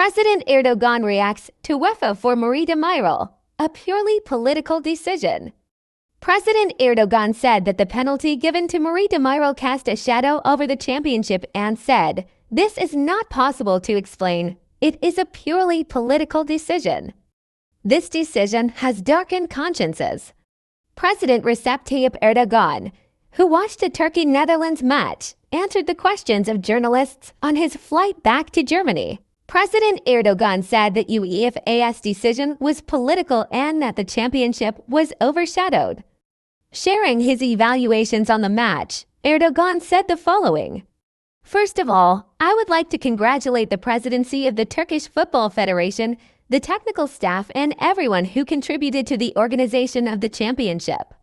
President Erdoğan reacts to UEFA for Merih Demiral, a purely political decision. President Erdoğan said that the penalty given to Merih Demiral cast a shadow over the championship and said, "This is not possible to explain. It is a purely political decision." This decision has darkened consciences. President Recep Tayyip Erdoğan, who watched the Turkey-Netherlands match, answered the questions of journalists on his flight back to Germany. President Erdoğan said that UEFA's decision was political and that the championship was overshadowed. Sharing his evaluations on the match, Erdoğan said the following. "First of all, I would like to congratulate the Presidency of the Turkish Football Federation, the technical staff, and everyone who contributed to the organization of the championship.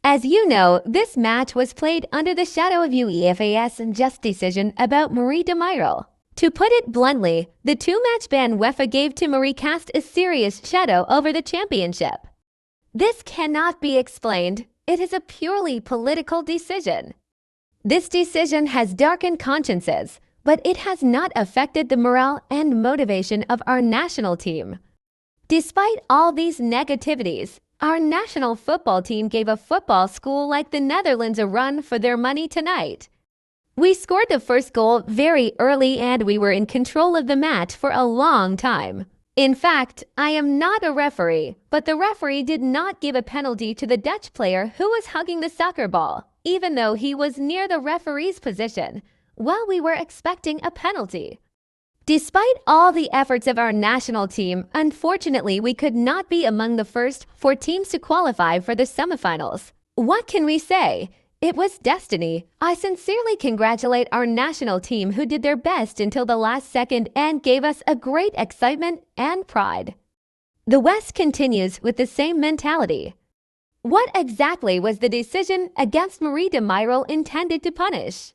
As you know, this match was played under the shadow of UEFA's unjust decision about Merih Demiral. To put it bluntly, the two-match ban UEFA gave to Merih cast a serious shadow over the championship. This cannot be explained. It is a purely political decision. This decision has darkened consciences, but it has not affected the morale and motivation of our national team. Despite all these negativities, our national football team gave a football school like the Netherlands a run for their money tonight. We scored the first goal very early and we were in control of the match for a long time. In fact, I am not a referee, but the referee did not give a penalty to the Dutch player who was hugging the soccer ball, even though he was near the referee's position, while we were expecting a penalty. Despite all the efforts of our national team, unfortunately we could not be among the first 4 teams to qualify for the semifinals. What can we say? It was destiny. I sincerely congratulate our national team who did their best until the last second and gave us a great excitement and pride. The West continues with the same mentality. What exactly was the decision against Merih Demiral intended to punish?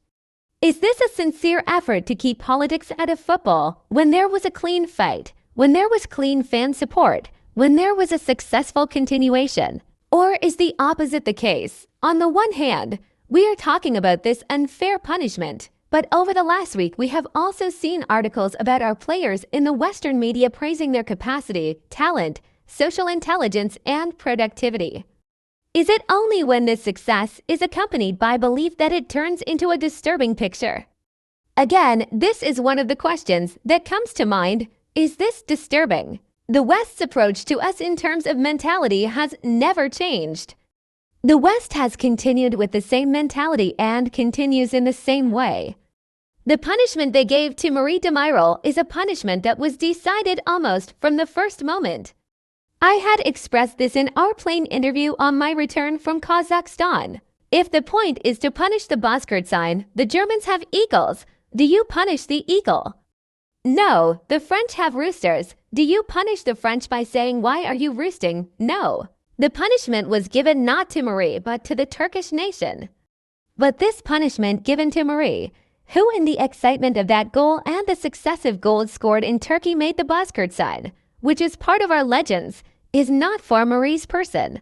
Is this a sincere effort to keep politics out of football when there was a clean fight, when there was clean fan support, when there was a successful continuation? Or is the opposite the case? On the one hand, we are talking about this unfair punishment, but over the last week we have also seen articles about our players in the Western media praising their capacity, talent, social intelligence, and productivity. Is it only when this success is accompanied by belief that it turns into a disturbing picture? Again, this is one of the questions that comes to mind. Is this disturbing? The West's approach to us in terms of mentality has never changed. The West has continued with the same mentality and continues in the same way. The punishment they gave to Merih Demiral is a punishment that was decided almost from the first moment. I had expressed this in our plane interview on my return from Kazakhstan. If the point is to punish the Bozkurt sign, the Germans have eagles. Do you punish the eagle? No, the French have roosters. Do you punish the French by saying, "Why are you roosting?" No. The punishment was given not to Merih but to the Turkish nation. But this punishment given to Merih, who in the excitement of that goal and the successive goals scored in Turkey made the Bozkurt sign, which is part of our legends, is not for Merih's person.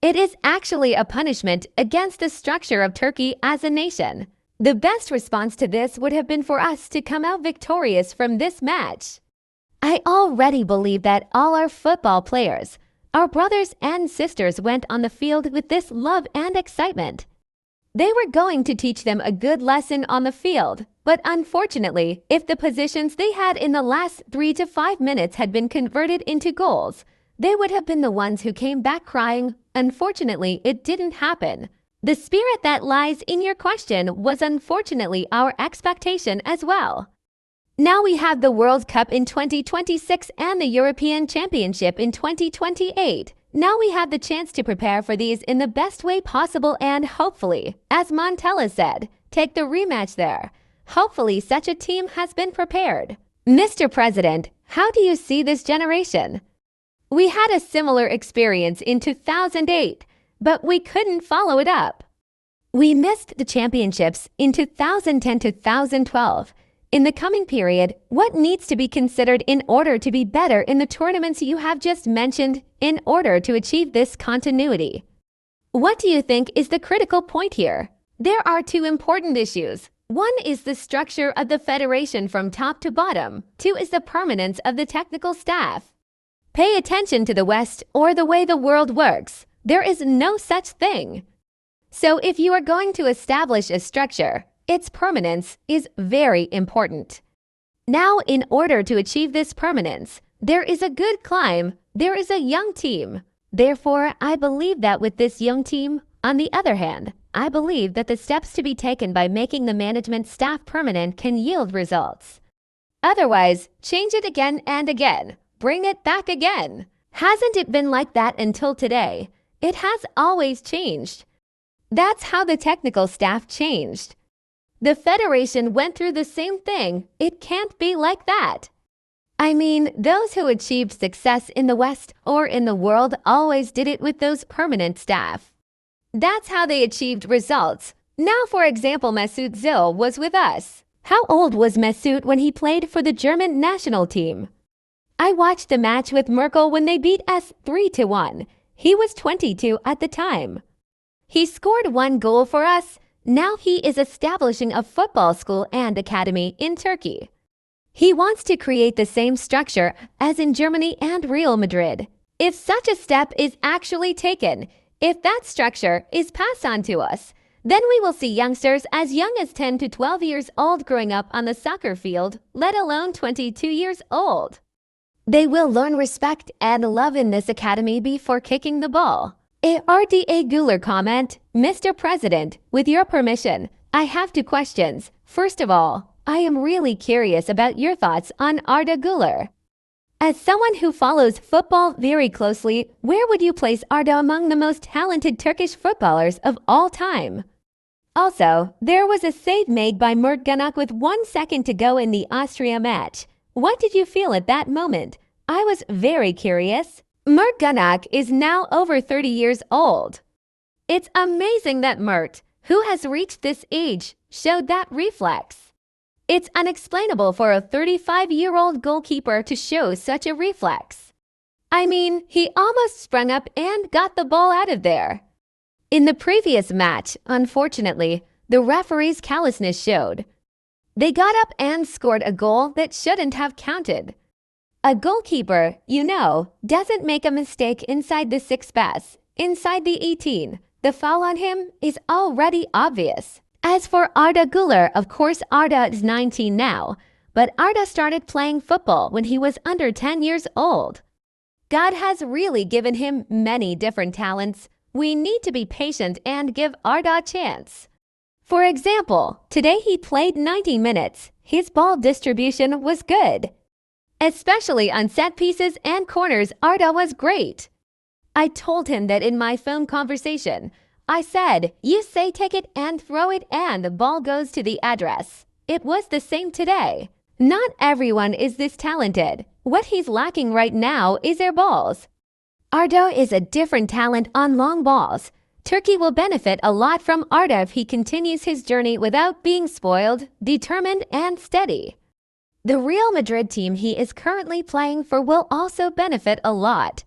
It is actually a punishment against the structure of Turkey as a nation. The best response to this would have been for us to come out victorious from this match. I already believe that all our football players, our brothers and sisters, went on the field with this love and excitement. They were going to teach them a good lesson on the field, but unfortunately, if the positions they had in the last 3 to 5 minutes had been converted into goals, they would have been the ones who came back crying. Unfortunately, it didn't happen. The spirit that lies in your question was unfortunately our expectation as well. Now we have the World Cup in 2026 and the European Championship in 2028. Now we have the chance to prepare for these in the best way possible and hopefully, as Montella said, take the rematch there. Hopefully such a team has been prepared. Mr. President, how do you see this generation? We had a similar experience in 2008, but we couldn't follow it up. We missed the championships in 2010-2012. In the coming period, what needs to be considered in order to be better in the tournaments you have just mentioned in order to achieve this continuity? What do you think is the critical point here? There are 2 important issues. 1 is the structure of the federation from top to bottom. 2 is the permanence of the technical staff. Pay attention to the West or the way the world works. There is no such thing. So if you are going to establish a structure, its permanence is very important. Now, in order to achieve this permanence, there is a good climb, there is a young team. Therefore, I believe that with this young team, on the other hand, I believe that the steps to be taken by making the management staff permanent can yield results. Otherwise, change it again and again. Bring it back again. Hasn't it been like that until today? It has always changed. That's how the technical staff changed. The Federation went through the same thing. It can't be like that. I mean, those who achieved success in the West or in the world always did it with those permanent staff. That's how they achieved results. Now, for example, Mesut Özil was with us. How old was Mesut when he played for the German national team? I watched the match with Merkel when they beat us 3-1. He was 22 at the time. He scored 1 goal for us. Now he is establishing a football school and academy in Turkey. He wants to create the same structure as in Germany and Real Madrid. If such a step is actually taken, if that structure is passed on to us, then we will see youngsters as young as 10 to 12 years old growing up on the soccer field, let alone 22 years old. They will learn respect and love in this academy before kicking the ball. A RDA Güler comment, Mr. President, with your permission, I have 2 questions. First of all, I am really curious about your thoughts on Arda Güler. As someone who follows football very closely, where would you place Arda among the most talented Turkish footballers of all time? Also, there was a save made by Mert Günok with 1 second to go in the Austria match. What did you feel at that moment? I was very curious. Mert Günok is now over 30 years old. It's amazing that Mert, who has reached this age, showed that reflex. It's unexplainable for a 35-year-old goalkeeper to show such a reflex. I mean, he almost sprung up and got the ball out of there. In the previous match, unfortunately, the referee's callousness showed. They got up and scored a goal that shouldn't have counted. A goalkeeper, you know, doesn't make a mistake inside the 6 pass, inside the 18. The foul on him is already obvious. As for Arda Güler, of course Arda is 19 now, but Arda started playing football when he was under 10 years old. God has really given him many different talents. We need to be patient and give Arda a chance. For example, today he played 90 minutes. His ball distribution was good. Especially on set pieces and corners, Arda was great. I told him that in my phone conversation. I said, you say take it and throw it and the ball goes to the address. It was the same today. Not everyone is this talented. What he's lacking right now is their balls. Arda is a different talent on long balls. Turkey will benefit a lot from Arda if he continues his journey without being spoiled, determined, and steady. The Real Madrid team he is currently playing for will also benefit a lot.